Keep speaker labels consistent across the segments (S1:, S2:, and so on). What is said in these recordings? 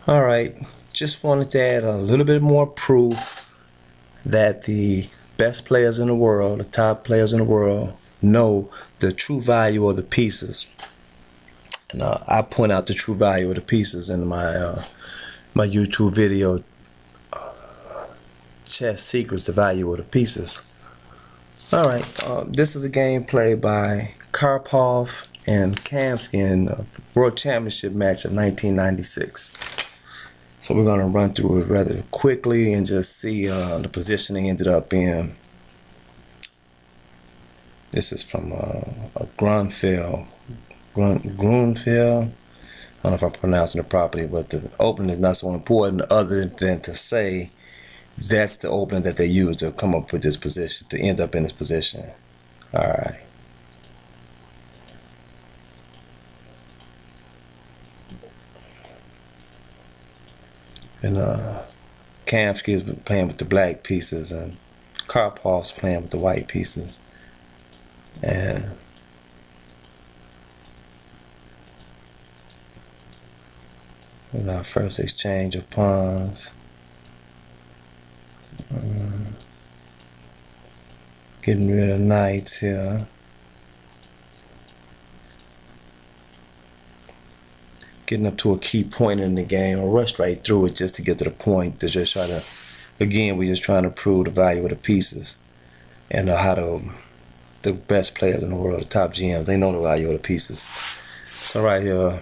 S1: Alright, just wanted to add a little bit more proof that the best players in the world, the top players in the world, know the true value of the pieces. And I point out the true value of the pieces in my YouTube video, Chess Secrets, the value of the pieces. Alright, this is a game played by Karpov and Kamsky in the World Championship match of 1996. So we're going to run through it rather quickly and just see the position they ended up in. This is from a Grunfeld. Grunfeld. I don't know if I'm pronouncing it properly, but the opening is not so important other than to say that's the opening that they used to come up with this position, to end up in this position. All right. And Kamsky is playing with the black pieces, and Karpov's playing with the white pieces. And with our first exchange of pawns. Getting rid of knights here. Getting up to a key point in the game. I rushed right through it just to get to the point to just try to, again, we're just trying to prove the value of the pieces and how the best players in the world, the top GMs, they know the value of the pieces. So right here,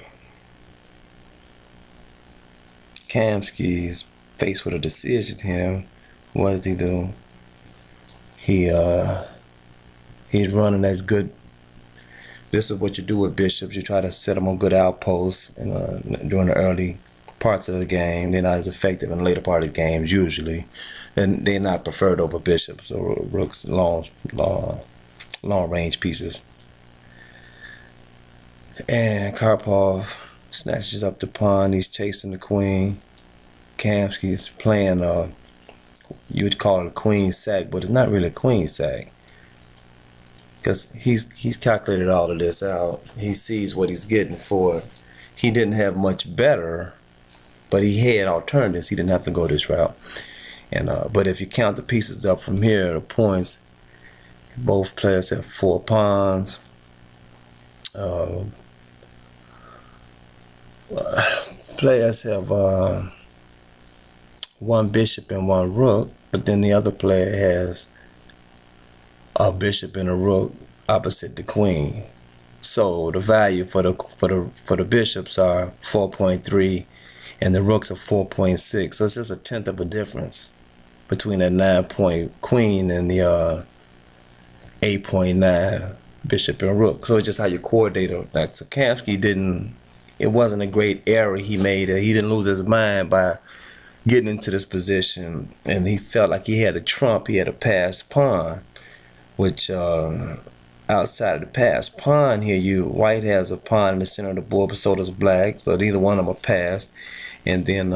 S1: Kamsky's faced with a decision here. What does he do? He's running as good. This is what you do with bishops. You try to set them on good outposts during the early parts of the game. They're not as effective in the later part of the games usually, and they're not preferred over bishops or rooks, long range pieces. And Karpov snatches up the pawn. He's chasing the queen. Kamsky's playing you would call it a queen sack, but it's not really a queen sack, because he's calculated all of this out. He sees what he's getting for it. He didn't have much better, but he had alternatives. He didn't have to go this route. And but if you count the pieces up from here, the points, both players have 4 pawns. Players have 1 bishop and 1 rook, but then the other player has a bishop and a rook opposite the queen. So the value for the bishops are 4.3 and the rooks are 4.6. So it's just a tenth of a difference between that 9-point queen and the 8.9 bishop and rook. So it's just how you coordinate it. Like, so Kamsky it wasn't a great error he made. He didn't lose his mind by getting into this position, and he felt like he had a trump. He had a passed pawn, which outside of the passed pawn here, white has a pawn in the center of the board, but so does black. So neither one of them are passed. And then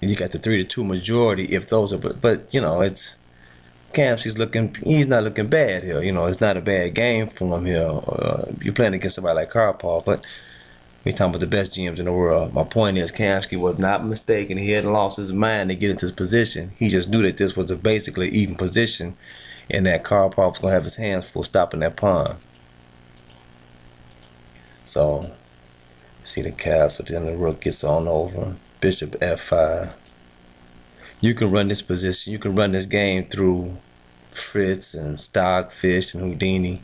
S1: you got the 3-2 majority if those are, but you know, it's Kamsky's he's not looking bad here. You know, it's not a bad game for him here. You're playing against somebody like Karpov, but we're talking about the best GMs in the world. My point is, Kamsky was not mistaken. He hadn't lost his mind to get into this position. He just knew that this was a basically even position, and that Karpov was going to have his hands full stopping that pawn. So, see the castle, then the rook gets on over. Bishop f5. You can run this position. You can run this game through Fritz and Stockfish and Houdini.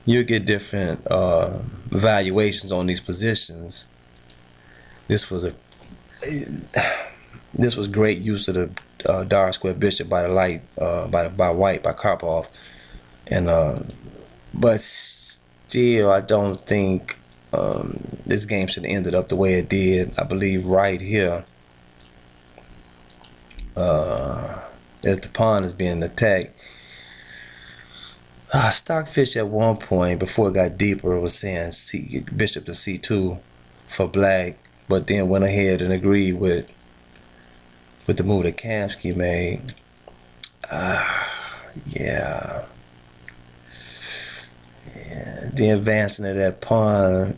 S1: You get different valuations on these positions. This was great use of the dark square bishop by the light by white, by Karpov, and but still I don't think this game should have ended up the way it did. I believe right here, as the pawn is being attacked. Stockfish at one point, before it got deeper, was saying bishop to c2 for black, but then went ahead and agreed with the move that Kamsky made. Yeah. The advancing of that pawn,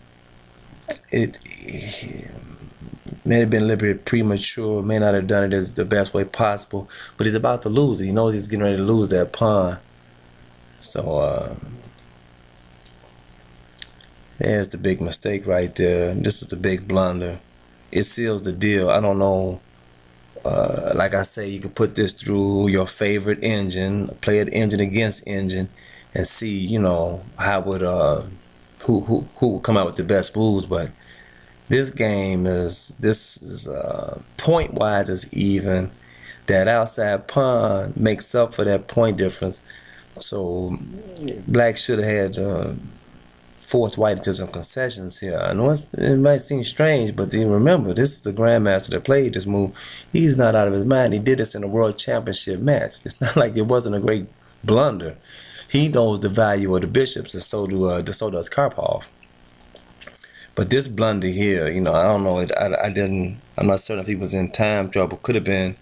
S1: may have been a little bit premature, may not have done it as the best way possible, but he's about to lose it. He knows he's getting ready to lose that pawn. So there's the big mistake right there. This is the big blunder. It seals the deal. I don't know. Like I say, you can put this through your favorite engine, play it engine against engine, and see, you know, how would who would come out with the best moves. But this game is point wise is even. That outside pawn makes up for that point difference. So black should have had forced white into some concessions here. I know it might seem strange, but then remember, this is the grandmaster that played this move. He's not out of his mind. He did this in a world championship match. It's not like it wasn't a great blunder. He knows the value of the bishops, and so does Karpov. But this blunder here, you know, I don't know. I'm not certain if he was in time trouble. Could have been.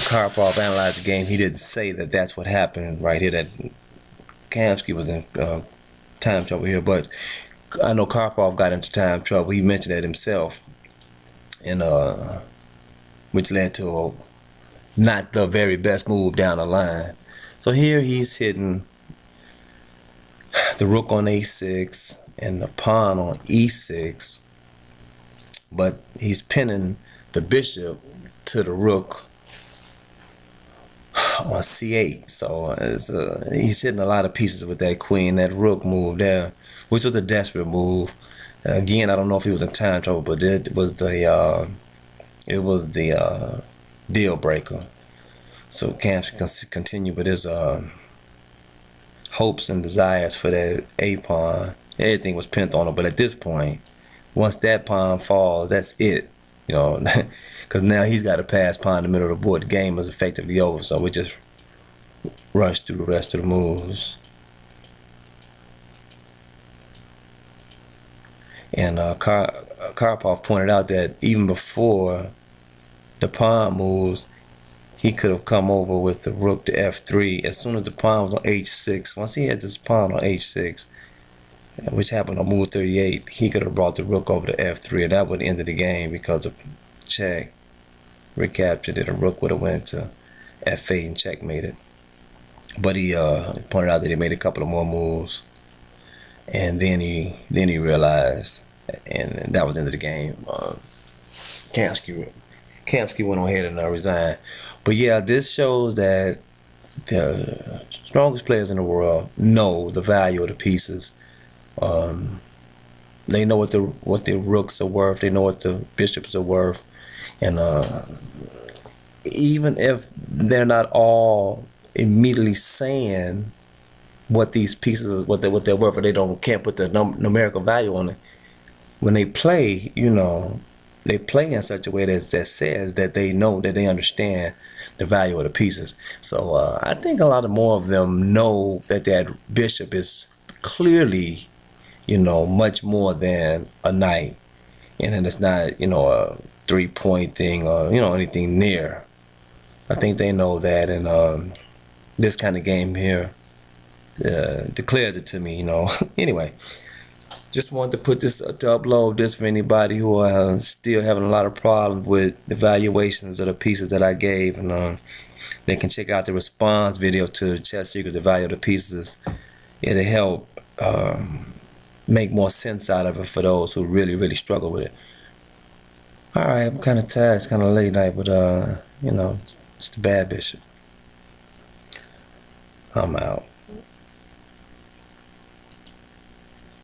S1: Karpov analyzed the game. He didn't say that that's what happened right here. That Kamsky was in time trouble here, but I know Karpov got into time trouble. He mentioned that himself, and which led to not the very best move down the line. So here he's hitting the rook on a6 and the pawn on e6, but he's pinning the bishop to the rook on c8. So he's hitting a lot of pieces with that queen, that rook move there, which was a desperate move. Again, I don't know if he was in time trouble, but it was the deal breaker. So Kamsky can continue with his hopes and desires for that a pawn. Everything was pinned on him, but at this point, once that pawn falls, that's it. You know, because now he's got to pass pawn in the middle of the board. The game is effectively over, so we just rush through the rest of the moves. And Karpov pointed out that even before the pawn moves, he could have come over with the rook to f3. As soon as the pawn was on h6, once he had this pawn on h6, which happened on move 38, he could have brought the rook over to f3, and that would end the game because of check, recaptured it. A rook would have went to f8 and checkmated. But he pointed out that he made a couple of more moves, and then he realized, and that was the end of the game. Kamsky went on ahead and resigned. But yeah, this shows that the strongest players in the world know the value of the pieces. They know what the rooks are worth. They know what the bishops are worth, and even if they're not all immediately saying what these pieces, what they're worth, or they can't put the numerical value on it, when they play, you know, they play in such a way that says that they know, that they understand the value of the pieces. So I think a lot more of them know that that bishop is clearly, you know, much more than a knight, and then it's not, you know, a 3-point thing or, you know, anything near. I think they know that, and this kind of game here declares it to me, you know. Anyway, just wanted to put this to upload this for anybody who are still having a lot of problems with the valuations of the pieces that I gave, and they can check out the response video to Chess Secrets, the value of the pieces. It'll help make more sense out of it for those who really struggle with it. Alright, I'm kind of tired. It's kind of late night, but you know, it's the bad bishop. I'm out.